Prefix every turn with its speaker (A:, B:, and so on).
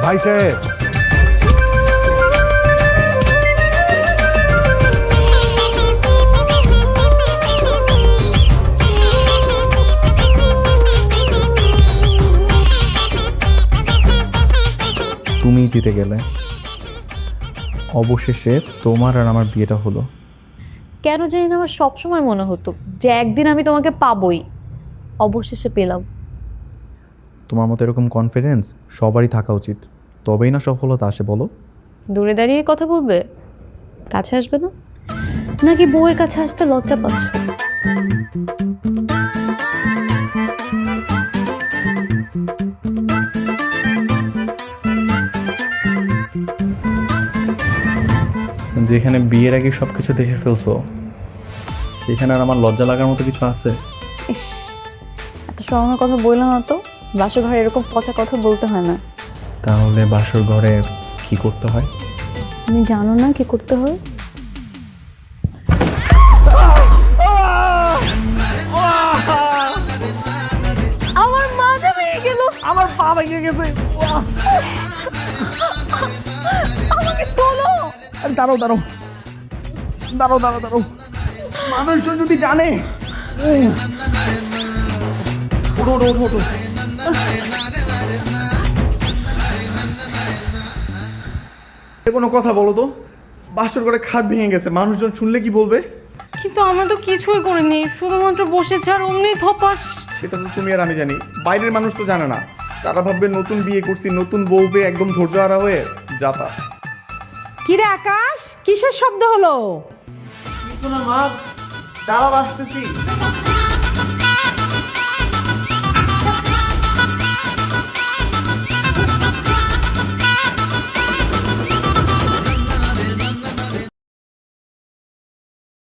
A: ভাই সাহেব, তুমি জিতে গেলে। অবশেষে তোমার আর আমার বিয়েটা হলো।
B: কেন জানি না আমার সবসময় মনে হতো যে একদিন আমি তোমাকে পাবোই, অবশেষে পেলাম।
A: তোমার মতো এরকম কনফিডেন্স সবারই থাকা উচিত, তবেই না সফলতা আসে বলো।
B: দূরে দাঁড়িয়ে কথা বলবে, কাছে আসবে না? নাকি বউয়ের কাছে আসতে লজ্জা পাচ্ছ?
A: যেখানে বিয়ের আগে সব কিছু দেখে ফেলছো, সেখানে আর আমার লজ্জা লাগার মতো কিছু আছে?
B: ইস, এত শরমের কথা বললাম না তো। বাসর ঘরে এরকম পচা কথা বলতে হয় না।
A: তাহলে বাসর ঘরে কি করতে হয়?
B: তুমি জানো না কি করতে হয়? আমার মাজা ভেঙে গেল।
A: আমার পা ভেঙে গেছে।
B: আমাকে তোলো।
A: আরে দাঁড়াও দাঁড়াও দাঁড়াও দাঁড়াও দাঁড়াও, মানুষজন যদি জানে। ওঠো ওঠো ওঠো ওঠো। কোনো কথা বলো তো, বাসর করে খাট ভেঙে গেছে, মানুষজন শুনলে কি বলবে?
B: কিন্তু আমরা তো কিছুই করিনি, শুধুমাত্র বসেছি আর অমনি ধপাস।
A: সেটা তো তুমি আর আমি জানি, বাইরের মানুষ তো জানে না। তারা ভাববে নতুন বিয়ে করছি, নতুন বউ পেয়ে একদম ধৈর্য হারা হয়ে যাতা।
C: কিরে আকাশ, কিসের শব্দ হলো?
A: কিছু না মা, দাঁড়াও আসতেছি।